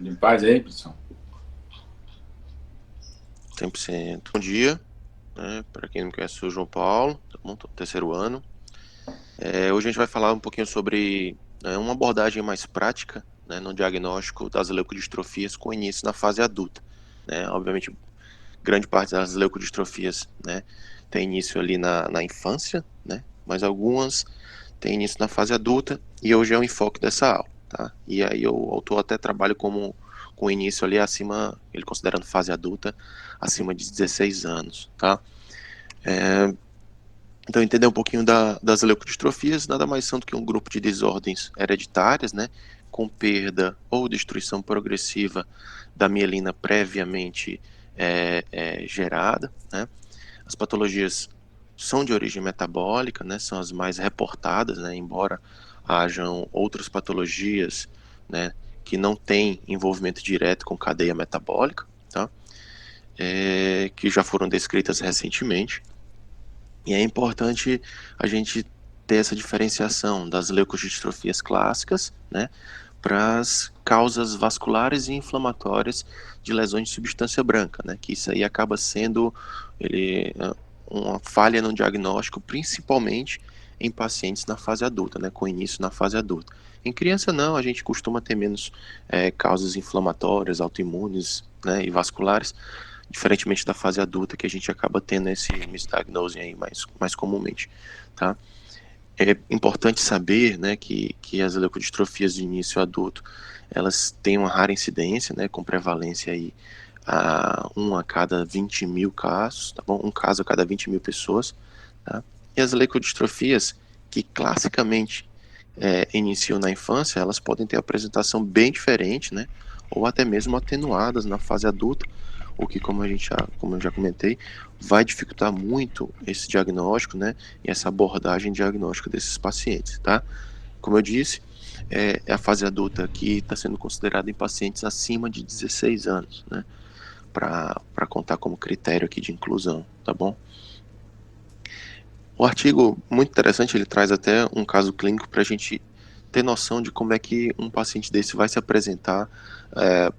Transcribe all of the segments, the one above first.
Em paz aí, pessoal. 100%. Bom dia, né? Para quem não me conhece, eu sou o João Paulo, tá bom? Tô no terceiro ano. Hoje a gente vai falar um pouquinho sobre uma abordagem mais prática, né, no diagnóstico das leukodistrofias com início na fase adulta, né? Obviamente, grande parte das leukodistrofias, né, tem início ali na infância, né? Mas algumas têm início na fase adulta e hoje é o enfoque dessa aula, tá? E aí o autor até trabalha com início ali acima, ele considerando fase adulta, acima de 16 anos, tá? Então, entender um pouquinho das leukodistrofias, nada mais são do que um grupo de desordens hereditárias, né, com perda ou destruição progressiva da mielina previamente gerada, né. As patologias são de origem metabólica, né, são as mais reportadas, né, embora hajam outras patologias, né, que não têm envolvimento direto com cadeia metabólica, tá, que já foram descritas recentemente. E é importante a gente ter essa diferenciação das leukodistrofias clássicas, né, para as causas vasculares e inflamatórias de lesões de substância branca, né, que isso aí acaba sendo uma falha no diagnóstico, principalmente em pacientes na fase adulta, né, com início na fase adulta. Em criança não, a gente costuma ter menos causas inflamatórias, autoimunes, né, e vasculares, diferentemente da fase adulta, que a gente acaba tendo esse misdiagnosing aí mais comumente, tá? É importante saber, né, que as leukodistrofias de início adulto, elas têm uma rara incidência, né, com prevalência aí a 1 a cada 20 mil casos, tá bom? Um caso a cada 20 mil pessoas, tá? E as leukodistrofias, que classicamente iniciam na infância, elas podem ter apresentação bem diferente, né, ou até mesmo atenuadas na fase adulta, o que, como eu já comentei, vai dificultar muito esse diagnóstico, né, e essa abordagem diagnóstica desses pacientes, tá? Como eu disse, é a fase adulta que está sendo considerada em pacientes acima de 16 anos, né, para contar como critério aqui de inclusão, tá bom? O artigo, muito interessante, ele traz até um caso clínico para a gente ter noção de como é que um paciente desse vai se apresentar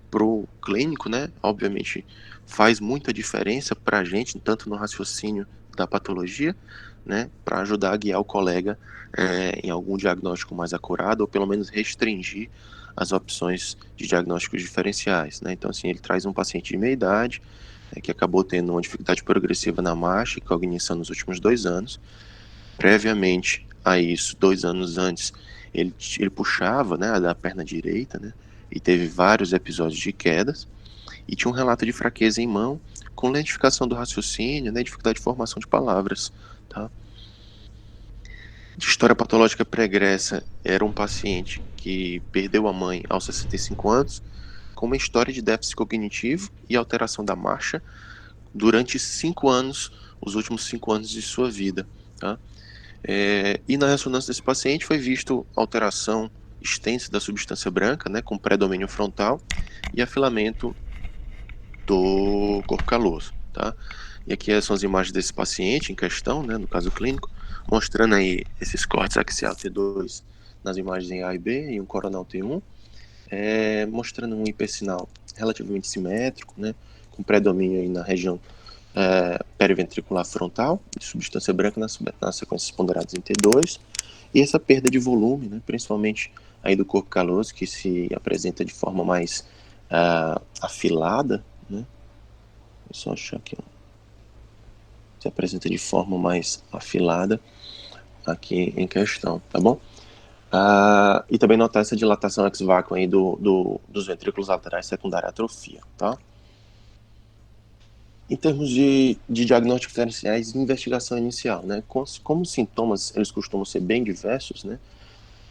para o clínico, né? Obviamente faz muita diferença para a gente, tanto no raciocínio da patologia, né? Para ajudar a guiar o colega em algum diagnóstico mais acurado, ou pelo menos restringir as opções de diagnósticos diferenciais, né? Então, assim, ele traz um paciente de meia idade, que acabou tendo uma dificuldade progressiva na marcha e cognição nos últimos 2 anos. Previamente a isso, 2 anos antes, ele puxava, né, da perna direita, né, e teve vários episódios de quedas, e tinha um relato de fraqueza em mão, com lentificação do raciocínio, né, dificuldade de formação de palavras, tá? De história patológica pregressa, era um paciente que perdeu a mãe aos 65 anos, com uma história de déficit cognitivo e alteração da marcha durante 5 anos, os últimos 5 anos de sua vida, tá? E na ressonância desse paciente foi visto alteração extensa da substância branca, né, com predomínio frontal e afilamento do corpo caloso, tá? E aqui são as imagens desse paciente em questão, né, no caso clínico, mostrando aí esses cortes axial T2 nas imagens em A e B e um coronal T1, mostrando um hipersinal relativamente simétrico, né, com predomínio aí na região periventricular frontal, de substância branca nas sequências ponderadas em T2, e essa perda de volume, né, principalmente aí do corpo caloso, que se apresenta de forma mais afilada, né, é só achar aqui, ó, se apresenta de forma mais afilada aqui em questão, tá bom? E também notar essa dilatação ex vácuo aí dos ventrículos laterais secundária à atrofia, tá? Em termos de diagnósticos diferenciais e investigação inicial, né? Como os sintomas eles costumam ser bem diversos, né?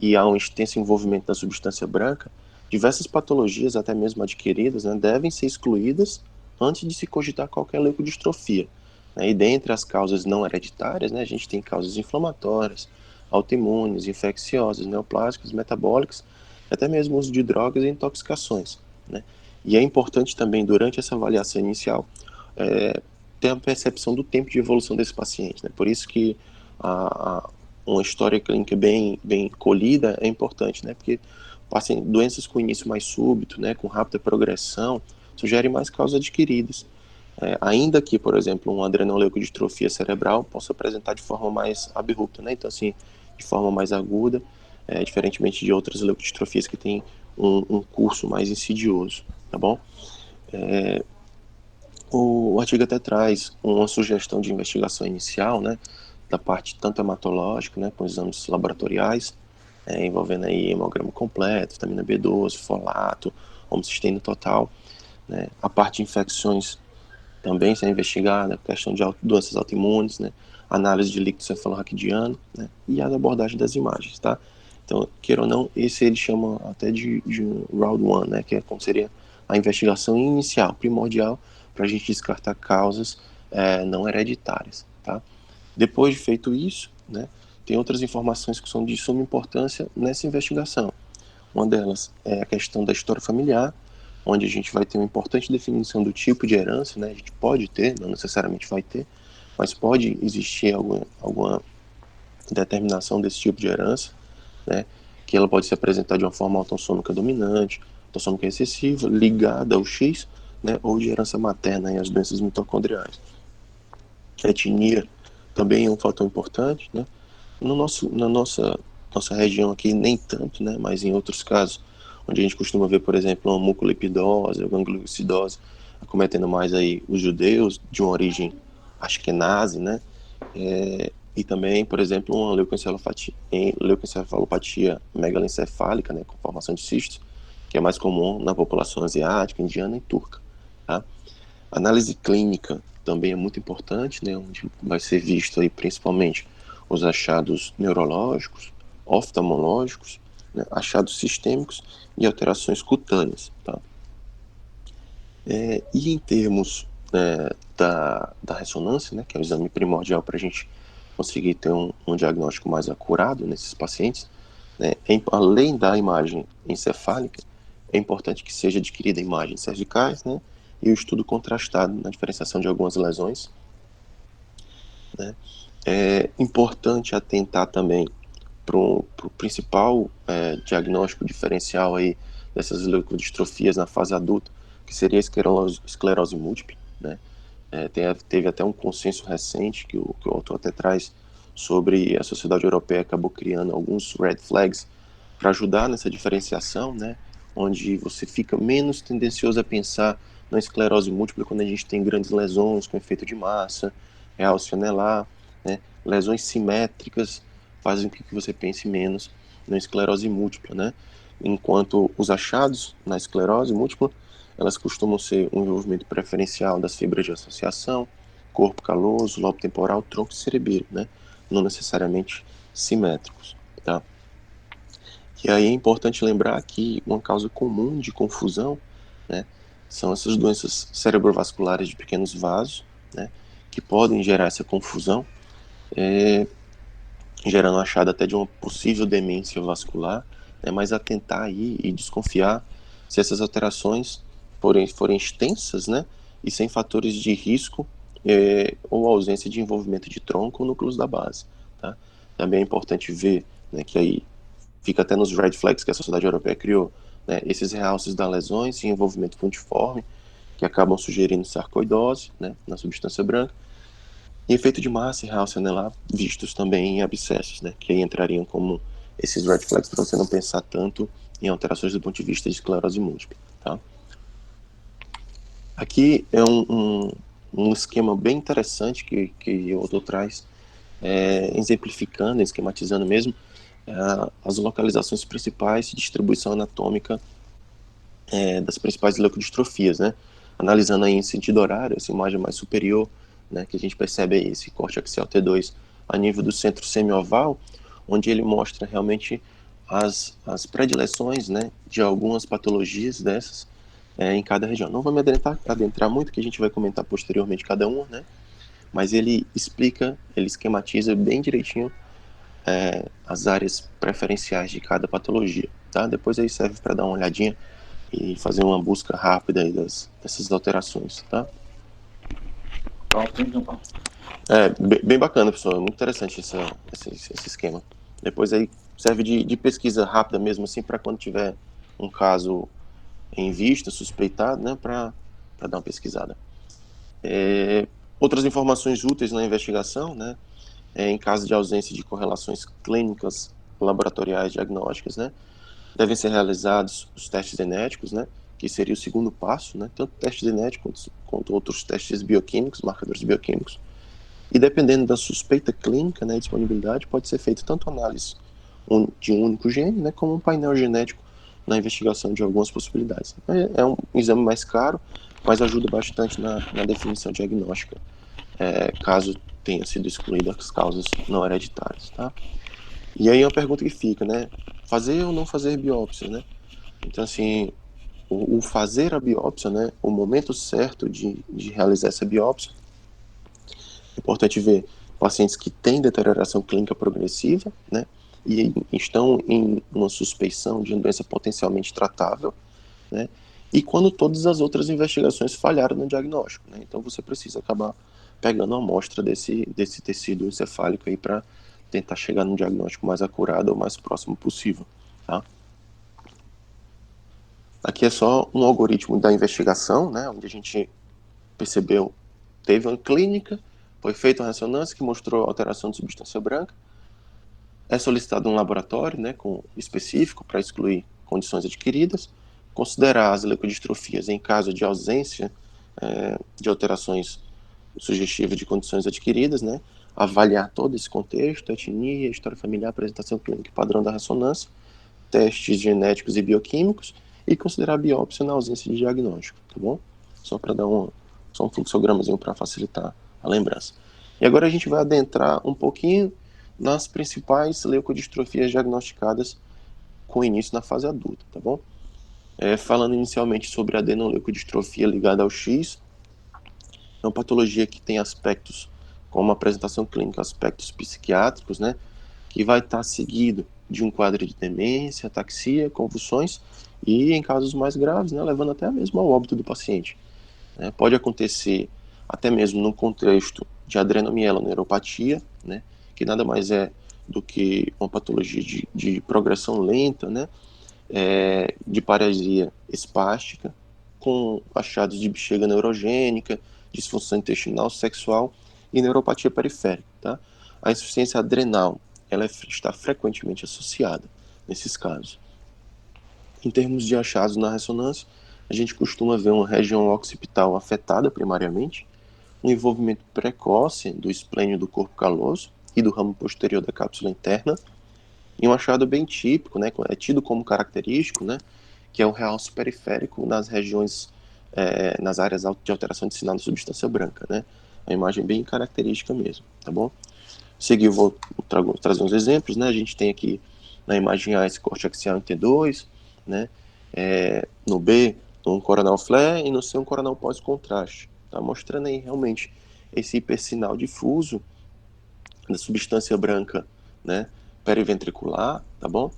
E há um extenso envolvimento da substância branca, diversas patologias, até mesmo adquiridas, né, devem ser excluídas antes de se cogitar qualquer leucodistrofia, né? E dentre as causas não hereditárias, né, a gente tem causas inflamatórias, autoimunes, infecciosas, neoplásicas, metabólicas, até mesmo uso de drogas e intoxicações, né? E é importante também, durante essa avaliação inicial, é, ter a percepção do tempo de evolução desse paciente, né? Por isso que a, a, uma história clínica bem colhida é importante, né? Porque doenças com início mais súbito, né, com rápida progressão, sugerem mais causas adquiridas. Ainda que, por exemplo, uma adrenoleucodistrofia cerebral possa apresentar de forma mais abrupta, né? Então, assim, de forma mais aguda, diferentemente de outras leucodistrofias que têm um curso mais insidioso, tá bom? O artigo até traz uma sugestão de investigação inicial, né, da parte tanto hematológica, né, com exames laboratoriais, envolvendo aí hemograma completo, vitamina B12, folato, homocisteína total, né, a parte de infecções também ser investigada, questão de doenças autoimunes, né, análise de líquido cefalorraquidiano, né, e a abordagem das imagens, tá? Então, queira ou não, esse ele chama até de round one, né, que é como seria a investigação inicial, primordial, para a gente descartar causas não hereditárias, tá? Depois de feito isso, né, tem outras informações que são de suma importância nessa investigação. Uma delas é a questão da história familiar, onde a gente vai ter uma importante definição do tipo de herança, né? A gente pode ter, não necessariamente vai ter, mas pode existir alguma determinação desse tipo de herança, né? Que ela pode se apresentar de uma forma autossômica dominante, autossômica excessiva, ligada ao X, né? Ou de herança materna em as doenças mitocondriais. A etnia também é um fator importante, né? Na nossa região aqui, nem tanto, né? Mas em outros casos, onde a gente costuma ver, por exemplo, uma mucolipidose, a gangliosidose, acometendo mais aí os judeus de uma origem ashkenazi, né? E também, por exemplo, uma leucoencefalopatia megalencefálica, né? Com formação de cistos, que é mais comum na população asiática, indiana e turca, tá? Análise clínica também é muito importante, né, onde vai ser visto aí principalmente os achados neurológicos, oftalmológicos, né, achados sistêmicos e alterações cutâneas, tá? E em termos da ressonância, né, que é o exame primordial para a gente conseguir ter um diagnóstico mais acurado nesses pacientes, né, além da imagem encefálica, é importante que seja adquirida imagens cervicais, né, e o estudo contrastado na diferenciação de algumas lesões, né. É importante atentar também para o principal diagnóstico diferencial aí dessas leucodistrofias na fase adulta, que seria a esclerose múltipla, né. Teve até um consenso recente que o autor até traz sobre a sociedade europeia acabou criando alguns red flags para ajudar nessa diferenciação, né, onde você fica menos tendencioso a pensar na esclerose múltipla quando a gente tem grandes lesões com efeito de massa, realce anelar, né, lesões simétricas fazem com que você pense menos na esclerose múltipla, né, enquanto os achados na esclerose múltipla, elas costumam ser um envolvimento preferencial das fibras de associação, corpo caloso, lobo temporal, tronco e cerebelo, né, não necessariamente simétricos, tá? E aí é importante lembrar que uma causa comum de confusão, né, são essas doenças cerebrovasculares de pequenos vasos, né, que podem gerar essa confusão, gerando achado até de uma possível demência vascular, né, mas atentar aí e desconfiar se essas alterações forem extensas, né, e sem fatores de risco ou ausência de envolvimento de tronco ou núcleos da base, tá? Também é importante ver, né, que aí fica até nos red flags que a sociedade europeia criou, né, esses realces das lesões e envolvimento fundiforme, que acabam sugerindo sarcoidose, né, na substância branca, e efeito de massa e realce anelar vistos também em abscessos, né, que aí entrariam como esses red flags para você não pensar tanto em alterações do ponto de vista de esclerose múltipla, tá? Aqui é um esquema bem interessante que o autor traz, exemplificando, esquematizando mesmo, as localizações principais de distribuição anatômica das principais leucodistrofias, né? Analisando aí em sentido horário, essa imagem mais superior, né, que a gente percebe aí esse corte axial T2 a nível do centro semioval, onde ele mostra realmente as predileções, né, de algumas patologias dessas em cada região. Não vou me adentrar muito, que a gente vai comentar posteriormente cada uma, né? Mas ele explica, ele esquematiza bem direitinho as áreas preferenciais de cada patologia, tá? Depois aí serve para dar uma olhadinha e fazer uma busca rápida aí dessas alterações, tá? Bem bacana, pessoal. É muito interessante esse esquema. Depois aí, serve de pesquisa rápida mesmo, assim, para quando tiver um caso em vista, suspeitado, né, para dar uma pesquisada. Outras informações úteis na investigação, né, em caso de ausência de correlações clínicas, laboratoriais, diagnósticas, né, devem ser realizados os testes genéticos, né, que seria o segundo passo, né, tanto teste genético quanto outros testes bioquímicos, marcadores bioquímicos. E dependendo da suspeita clínica, né, disponibilidade, pode ser feito tanto análise de um único gene, né, como um painel genético na investigação de algumas possibilidades. É um exame mais caro, mas ajuda bastante na definição diagnóstica, caso tenha sido excluídas as causas não hereditárias, tá? E aí é uma pergunta que fica, né? Fazer ou não fazer biópsia, né? Então, assim, o fazer a biópsia, né? O momento certo de realizar essa biópsia, é importante ver pacientes que têm deterioração clínica progressiva, né? E estão em uma suspeição de uma doença potencialmente tratável, né? E quando todas as outras investigações falharam no diagnóstico, né? Então você precisa acabar pegando uma amostra desse tecido encefálico aí para tentar chegar num diagnóstico mais acurado ou mais próximo possível, tá? Aqui é só um algoritmo da investigação, né? Onde a gente percebeu, teve uma clínica, foi feita uma ressonância que mostrou alteração de substância branca, é solicitado um laboratório, né, específico para excluir condições adquiridas, considerar as leucodistrofias em caso de ausência de alterações sugestivas de condições adquiridas, né, avaliar todo esse contexto, etnia, história familiar, apresentação clínica e padrão da ressonância, testes genéticos e bioquímicos e considerar a biópsia na ausência de diagnóstico, tá bom? Só para dar só um fluxogramazinho para facilitar a lembrança. E agora a gente vai adentrar um pouquinho nas principais leucodistrofias diagnosticadas com início na fase adulta, tá bom? Falando inicialmente sobre a adenoleucodistrofia ligada ao X, é uma patologia que tem aspectos como apresentação clínica, aspectos psiquiátricos, né, que vai estar seguido de um quadro de demência, ataxia, convulsões e, em casos mais graves, né, levando até mesmo ao óbito do paciente. Pode acontecer até mesmo no contexto de adrenomieloneropatia, né, que nada mais é do que uma patologia de progressão lenta, né, de paralisia espástica, com achados de bexiga neurogênica, disfunção intestinal, sexual e neuropatia periférica. Tá? A insuficiência adrenal ela está frequentemente associada nesses casos. Em termos de achados na ressonância, a gente costuma ver uma região occipital afetada primariamente, um envolvimento precoce do esplênio do corpo caloso e do ramo posterior da cápsula interna, e um achado bem típico, né, é tido como característico, né, que é o realce periférico nas regiões, nas áreas de alteração de sinal da substância branca, né, a imagem bem característica mesmo, tá bom? Seguir, eu vou trazer uns exemplos, né, a gente tem aqui na imagem A esse corte axial em T2, né, no B um coronal flare e no C um coronal pós-contraste, tá mostrando aí realmente esse hipersinal difuso da substância branca, né, periventricular, tá bom?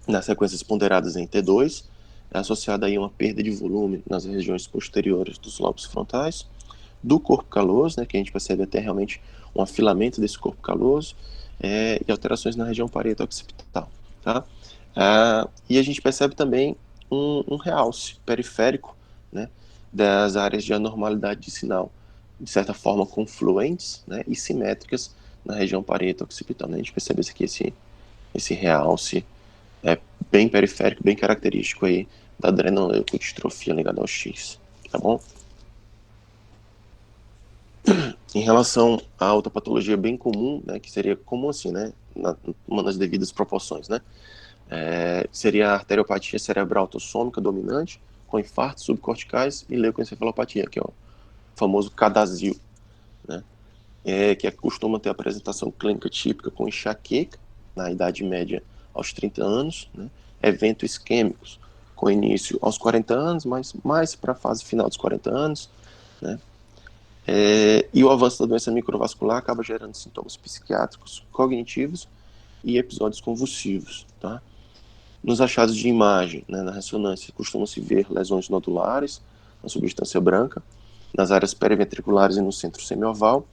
Nas sequências ponderadas em T2, é associada aí a uma perda de volume nas regiões posteriores dos lobos frontais, do corpo caloso, né, que a gente percebe até realmente um afilamento desse corpo caloso, e alterações na região parieto-occipital, tá? E a gente percebe também um realce periférico, né, das áreas de anormalidade de sinal, de certa forma confluentes, né, e simétricas na região parieto-occipital, né? A gente percebe aqui esse realce bem periférico, bem característico aí da adrenoleucodistrofia ligada ao X, tá bom? Em relação a outra patologia bem comum, né, que seria comum assim, né, uma das devidas proporções, né, seria a arteriopatia cerebral autossômica dominante, com infartos subcorticais e leucoencefalopatia, que é o famoso CADASIL, né, que costuma ter apresentação clínica típica com enxaqueca, na idade média aos 30 anos, né, eventos isquêmicos, com início aos 40 anos, mas mais para a fase final dos 40 anos, né, e o avanço da doença microvascular acaba gerando sintomas psiquiátricos, cognitivos e episódios convulsivos, tá? Nos achados de imagem, né, na ressonância, costumam-se ver lesões nodulares na substância branca, nas áreas periventriculares e no centro semioval.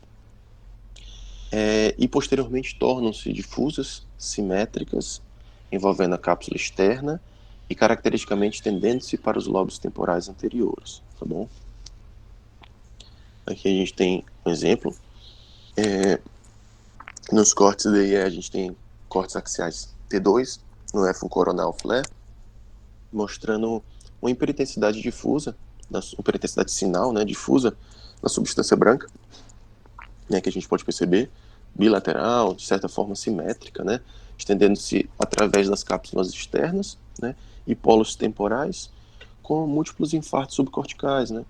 e posteriormente tornam-se difusas, simétricas, envolvendo a cápsula externa e caracteristicamente estendendo-se para os lobos temporais anteriores, tá bom? Aqui a gente tem um exemplo. Nos cortes daí a gente tem cortes axiais T2, no F1 coronal flare, mostrando uma hiperintensidade difusa, uma hiperintensidade sinal, né, difusa na substância branca, né, que a gente pode perceber, bilateral, de certa forma simétrica, né, estendendo-se através das cápsulas externas, né, e polos temporais, com múltiplos infartos subcorticais, né,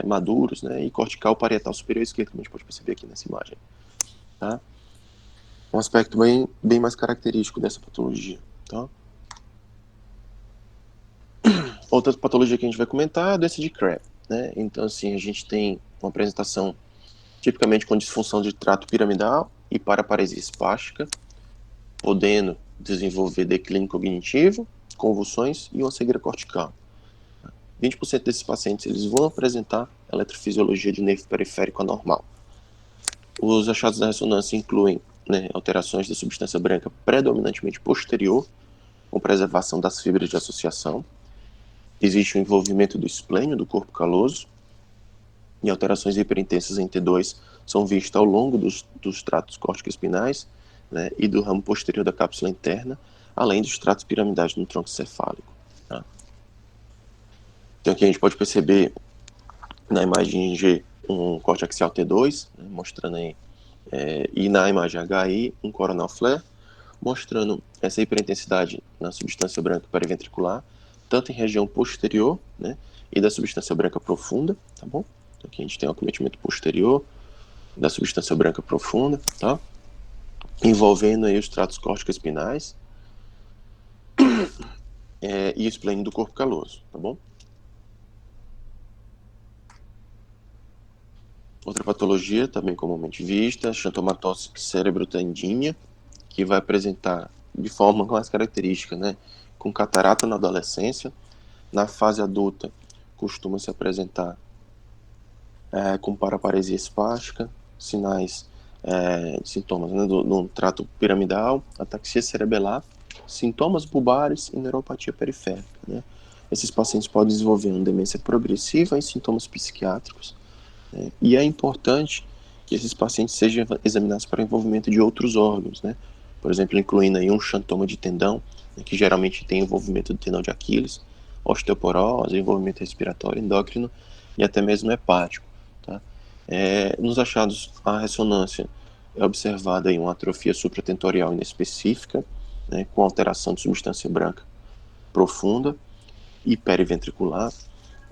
maduros, né, e cortical parietal superior esquerdo, como a gente pode perceber aqui nessa imagem, tá? Um aspecto bem mais característico dessa patologia, tá? Outra patologia que a gente vai comentar é a doença de Crab, né? Então, assim, a gente tem uma apresentação tipicamente com disfunção de trato piramidal e paraparesia espástica, podendo desenvolver declínio cognitivo, convulsões e uma cegueira cortical. 20% desses pacientes eles vão apresentar eletrofisiologia de nervo periférico anormal. Os achados da ressonância incluem, né, alterações da substância branca predominantemente posterior, com preservação das fibras de associação. Existe o envolvimento do esplênio, do corpo caloso, e alterações hiperintensas em T2 são vistas ao longo dos tratos córtico-espinais, né, e do ramo posterior da cápsula interna, além dos tratos piramidais no tronco cefálico. Tá? Então aqui a gente pode perceber na imagem G um corte axial T2, né, mostrando aí, e na imagem HI um coronal flare, mostrando essa hiperintensidade na substância branca periventricular, tanto em região posterior, né, e da substância branca profunda, tá bom? Então aqui a gente tem o acometimento posterior da substância branca profunda, tá? Envolvendo aí os tratos córtico-espinais e o esplênio do corpo caloso, tá bom? Outra patologia, também comumente vista, xantomatose cerebrotendínea, que vai apresentar de forma mais característica, né, com catarata na adolescência. Na fase adulta, costuma se apresentar com paraparesia espástica, sinais, sintomas, né, do trato piramidal, ataxia cerebelar, sintomas bulbares e neuropatia periférica, né? Esses pacientes podem desenvolver uma demência progressiva e sintomas psiquiátricos, né? E é importante que esses pacientes sejam examinados para envolvimento de outros órgãos, né? Por exemplo, incluindo aí um xantoma de tendão, né, que geralmente tem envolvimento do tendão de Aquiles, osteoporose, envolvimento respiratório, endócrino e até mesmo hepático, tá? Nos achados, a ressonância é observada aí uma atrofia supratentorial inespecífica, né, com alteração de substância branca profunda e periventricular.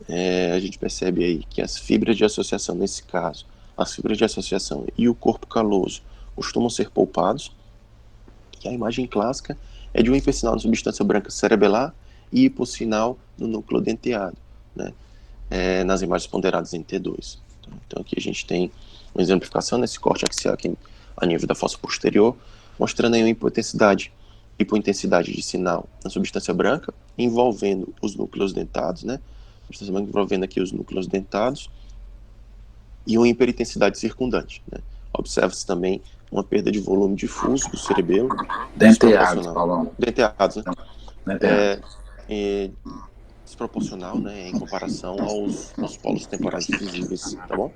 A gente percebe aí que as fibras de associação, nesse caso, as fibras de associação e o corpo caloso costumam ser poupados, e a imagem clássica é de um hipersinal de substância branca cerebelar e hipossinal no núcleo denteado, né, nas imagens ponderadas em T2. Então aqui a gente tem uma exemplificação nesse corte axial aqui a nível da fossa posterior, mostrando aí uma hipointensidade de sinal na substância branca, envolvendo os núcleos dentados, né? Substância branca envolvendo aqui os núcleos dentados e uma hiperintensidade circundante, né? Observa-se também uma perda de volume difuso do cerebelo, Denteados, Paulão. denteados, né? Denteados. Desproporcional, né, em comparação aos polos temporais visíveis, tá bom?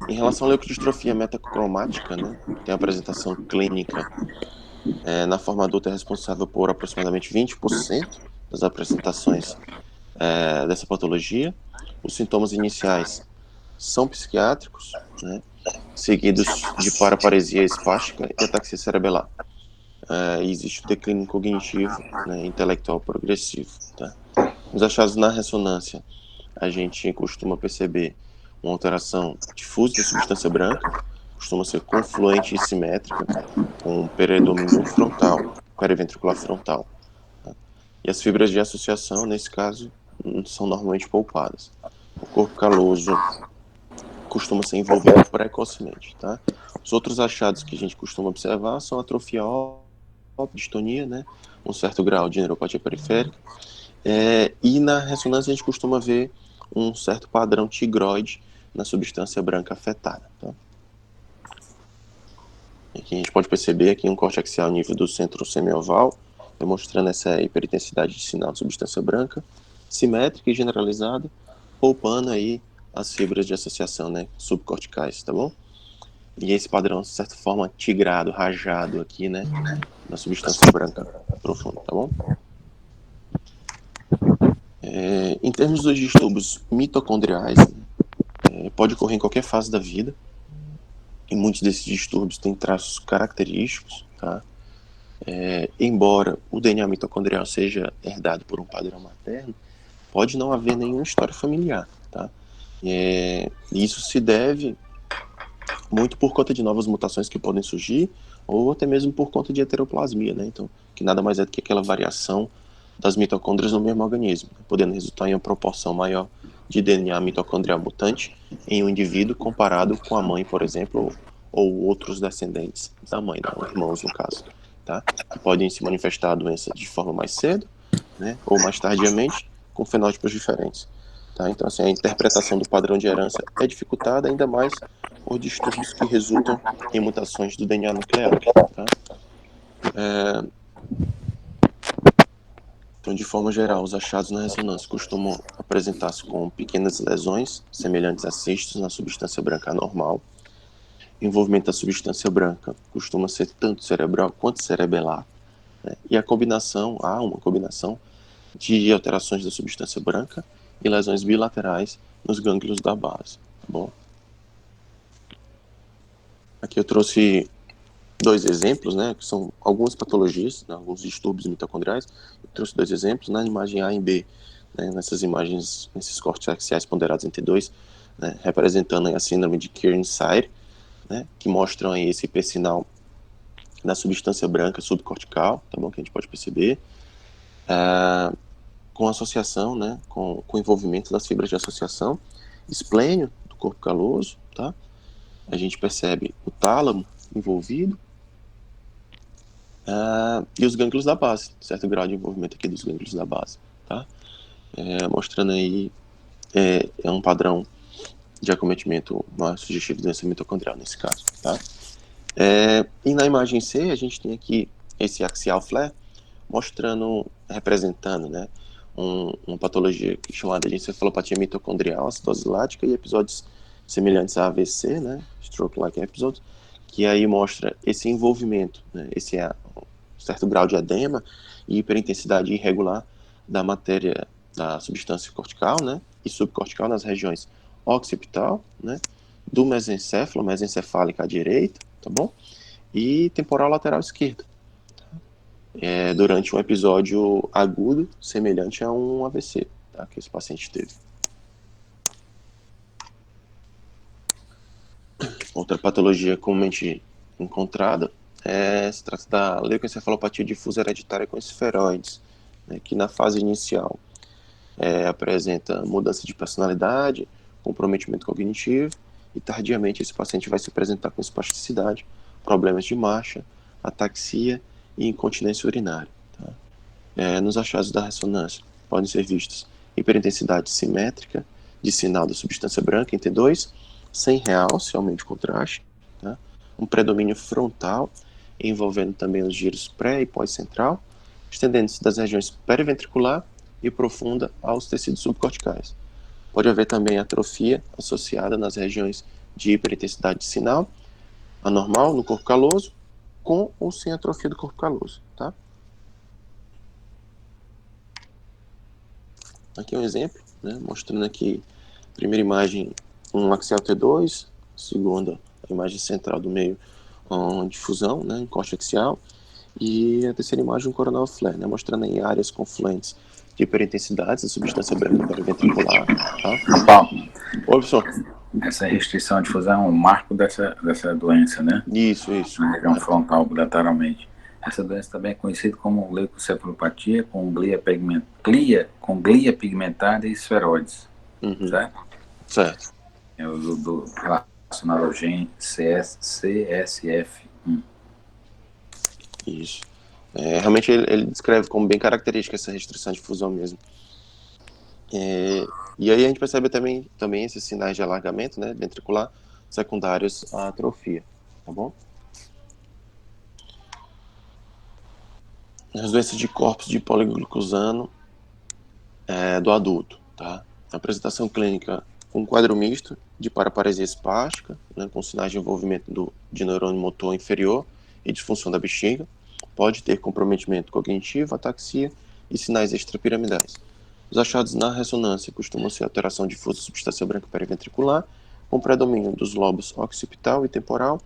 Em relação à leucodistrofia metacromática, né, tem a apresentação clínica na forma adulta é responsável por aproximadamente 20% das apresentações dessa patologia. Os sintomas iniciais são psiquiátricos, né, seguidos de paraparesia espástica e ataxia cerebelar. Existe o declínio cognitivo, né, intelectual progressivo, tá? Nos achados na ressonância, a gente costuma perceber uma alteração difusa da substância branca, costuma ser confluente e simétrica, com predomínio frontal, periventricular frontal. Tá? E as fibras de associação, nesse caso, são normalmente poupadas. O corpo caloso costuma ser envolvido precocemente. Tá? Os outros achados que a gente costuma observar são atrofia óptica, distonia, né? Um certo grau de neuropatia periférica E na ressonância a gente costuma ver um certo padrão tigroide na substância branca afetada. Tá? Aqui a gente pode perceber aqui um corte axial a nível do centro semioval, demonstrando essa hiperintensidade de sinal de substância branca, simétrica e generalizada, poupando aí as fibras de associação, né, subcorticais, tá bom? E esse padrão, de certa forma, tigrado, rajado aqui, né, na substância branca profunda, tá bom? Em termos dos distúrbios mitocondriais, pode ocorrer em qualquer fase da vida, e muitos desses distúrbios têm traços característicos, tá? Embora o DNA mitocondrial seja herdado por um padrão materno, pode não haver nenhuma história familiar, tá? Isso se deve muito por conta de novas mutações que podem surgir, ou até mesmo por conta de heteroplasmia, né? Então, que nada mais é do que aquela variação das mitocôndrias no mesmo organismo, podendo resultar em uma proporção maior de DNA mitocondrial mutante em um indivíduo comparado com a mãe, por exemplo, ou outros descendentes da mãe, né? Ou irmãos no caso, tá? Que podem se manifestar a doença de forma mais cedo, né? Ou mais tardiamente, com fenótipos diferentes. Tá? Então, assim, a interpretação do padrão de herança é dificultada ainda mais por distúrbios que resultam em mutações do DNA nuclear. Tá? Então, de forma geral, os achados na ressonância costumam apresentar-se com pequenas lesões, semelhantes a cistos na substância branca anormal. O envolvimento da substância branca costuma ser tanto cerebral quanto cerebelar. Né? E há uma combinação de alterações da substância branca e lesões bilaterais nos gânglios da base. Tá bom? Aqui eu trouxe dois exemplos, né, que são algumas patologias, né, alguns distúrbios mitocondriais. Eu trouxe dois exemplos na imagem A e B, né, nessas imagens, nesses cortes axiais ponderados em T2, né, representando aí a síndrome de Kearns-Sayre, né, que mostram aí esse hipersinal na substância branca subcortical, tá bom, que a gente pode perceber, com associação, né, com envolvimento das fibras de associação, esplênio do corpo caloso, tá? A gente percebe o tálamo envolvido, e os gânglios da base, certo grau de envolvimento aqui dos gânglios da base, tá? Mostrando aí um padrão de acometimento mais sugestivo de doença mitocondrial nesse caso, tá? E na imagem C a gente tem aqui esse axial flare mostrando, representando, né, uma patologia chamada de encefalopatia mitocondrial, acidose lática e episódios semelhantes a AVC, né, stroke-like episodes, que aí mostra esse envolvimento, né, esse certo grau de edema e hiperintensidade irregular da matéria da substância cortical, né, e subcortical nas regiões occipital, né, do mesencéfalo, mesencefálica à direita, tá bom? E temporal lateral esquerda, durante um episódio agudo semelhante a um AVC, tá, que esse paciente teve. Outra patologia comumente encontrada se trata da leucoencefalopatia difusa hereditária com esferoides, né, que na fase inicial apresenta mudança de personalidade, comprometimento cognitivo, e tardiamente esse paciente vai se apresentar com espasticidade, problemas de marcha, ataxia e incontinência urinária. Tá? Nos achados da ressonância podem ser vistos hiperintensidade simétrica de sinal da substância branca em T2, sem realce, aumento de contraste, tá? Um predomínio frontal, envolvendo também os giros pré e pós-central, estendendo-se das regiões periventricular e profunda aos tecidos subcorticais. Pode haver também atrofia associada nas regiões de hiperintensidade de sinal, anormal no corpo caloso, com ou sem atrofia do corpo caloso. Tá? Aqui é um exemplo, né, mostrando aqui, primeira imagem, um axial T2, segunda, a imagem central do meio, uma difusão, né, um corte axial, e a terceira imagem, um coronal flare, né, mostrando aí áreas confluentes de hiperintensidades da substância branca periventricular. Tá? Paulo, Oi, professor. essa restrição à difusão é um marco dessa doença, né? Isso. Na região frontal, lateralmente. Essa doença também é conhecida como leucocefalopatia com glia pigmentada e esferoides, certo? Certo. É o relacionado ao gene CSF1. Isso. Realmente ele descreve como bem característica essa restrição de fusão mesmo. E aí a gente percebe também esses sinais de alargamento, né, ventricular, secundários à atrofia, tá bom? As doenças de corpos de poliglucosano do adulto, tá? Apresentação clínica com quadro misto de paraparesia espástica, né, com sinais de envolvimento de neurônio motor inferior e disfunção da bexiga. Pode ter comprometimento cognitivo, ataxia e sinais extrapiramidais. Os achados na ressonância costumam ser alteração difusa de substância branca periventricular, com predomínio dos lobos occipital e temporal,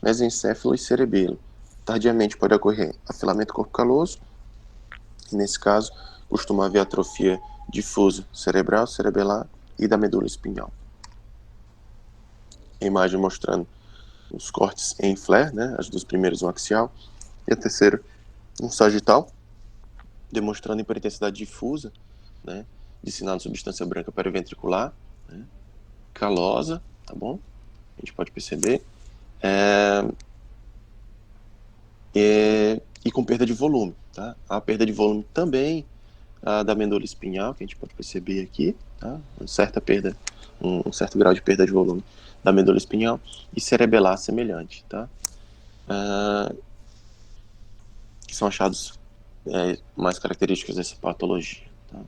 mesencéfalo e cerebelo. Tardiamente pode ocorrer afilamento corpo caloso, e nesse caso costuma haver atrofia difusa cerebral, cerebelar e da medula espinhal. A imagem mostrando os cortes em flare, né, as duas primeiras um axial e a terceira um sagital, demonstrando hiperintensidade difusa, né, de sinal de substância branca periventricular, né, calosa, tá bom? A gente pode perceber. E com perda de volume, tá? A perda de volume também da medula espinhal, que a gente pode perceber aqui, tá? Uma certa perda, um certo grau de perda de volume da medula espinhal e cerebelar semelhante, tá? Que são achados mais característicos dessa patologia, tá?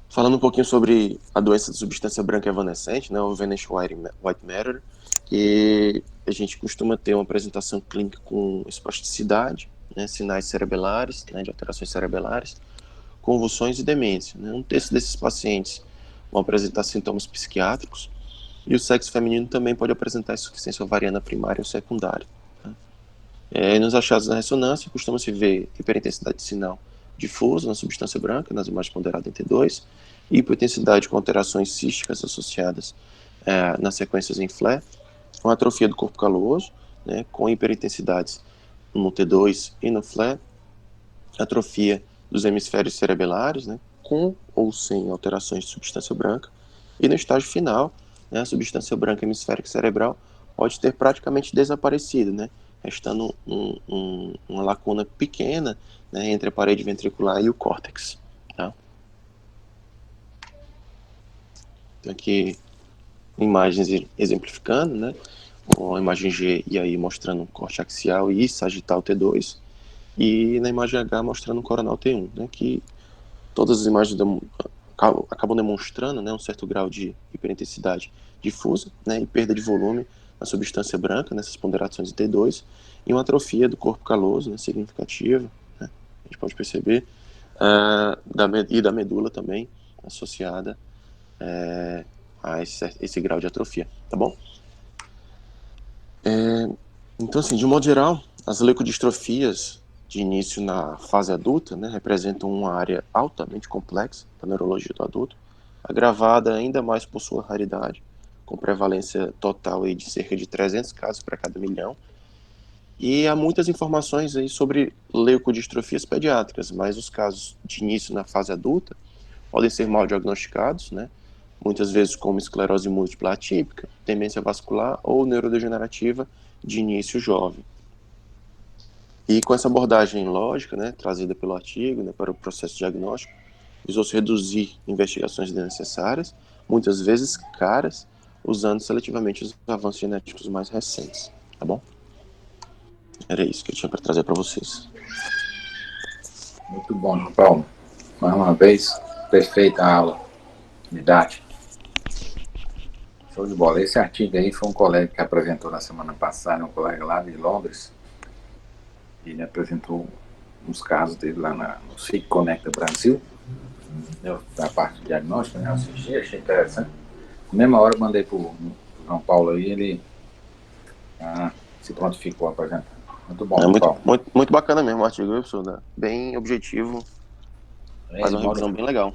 Falando um pouquinho sobre a doença de substância branca evanescente, né, o Vanished White Matter, que a gente costuma ter uma apresentação clínica com espasticidade, né, sinais cerebelares, né, de alterações cerebelares, convulsões e demência. Né. Um terço desses pacientes vão apresentar sintomas psiquiátricos e o sexo feminino também pode apresentar insuficiência ovariana primária ou secundária. Tá. Nos achados na ressonância, costuma-se ver hiperintensidade de sinal difuso na substância branca, nas imagens ponderadas em T2, hipointensidade com alterações císticas associadas nas sequências em flare, com atrofia do corpo caloso, né, com hiperintensidades no T2 e no flare, atrofia dos hemisférios cerebelares, né, com ou sem alterações de substância branca, e no estágio final, né, a substância branca hemisférica cerebral pode ter praticamente desaparecido, né, restando uma lacuna pequena, né, entre a parede ventricular e o córtex. Tá? Então aqui imagens exemplificando, né, com a imagem G e aí mostrando um corte axial e sagital T2, e na imagem H mostrando um coronal T1, né, que todas as imagens acabam demonstrando, né, um certo grau de hiperintensidade difusa, né, e perda de volume na substância branca, nessas ponderações de T2, e uma atrofia do corpo caloso, né, significativa, né, a gente pode perceber, e da medula também, associada a esse grau de atrofia, tá bom? Então, assim, de um modo geral, as leucodistrofias de início na fase adulta, né, representam uma área altamente complexa da neurologia do adulto, agravada ainda mais por sua raridade, com prevalência total aí de cerca de 300 casos para cada milhão. E há muitas informações aí sobre leucodistrofias pediátricas, mas os casos de início na fase adulta podem ser mal diagnosticados, né, muitas vezes como esclerose múltipla atípica, demência vascular ou neurodegenerativa de início jovem. E com essa abordagem lógica, né, trazida pelo artigo, né, para o processo diagnóstico, visou-se reduzir investigações desnecessárias, muitas vezes caras, usando seletivamente os avanços genéticos mais recentes. Tá bom? Era isso que eu tinha para trazer para vocês. Muito bom, João Paulo. Mais uma vez, perfeita a aula didática. Show de bola. Esse artigo aí foi um colega que apresentou na semana passada, um colega lá de Londres. Ele apresentou uns casos dele lá no SIC Conecta Brasil, da parte de diagnóstico, né? Eu assisti, achei interessante. Na mesma hora eu mandei pro João Paulo aí, ele se prontificou a apresentar. Muito bom, João Paulo. Muito bacana mesmo o artigo, absurdo. Bem objetivo, faz uma revisão bem legal.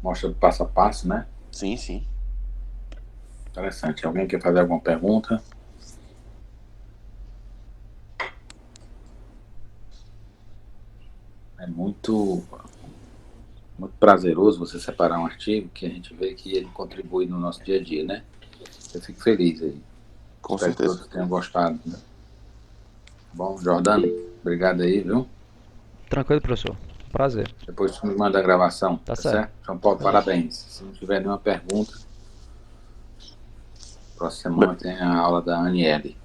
Mostra passo a passo, né? Sim, sim. Interessante. Alguém quer fazer alguma pergunta? É muito prazeroso você separar um artigo que a gente vê que ele contribui no nosso dia a dia, né? Eu fico feliz aí. Com Espero certeza. que todos tenham gostado, né? Bom, Jordano, obrigado aí, viu? Tranquilo, professor. Prazer. Depois tu me manda a gravação, Tá tá certo. certo? João Paulo, parabéns. Se não tiver nenhuma pergunta, próxima semana tem a aula da Aniele.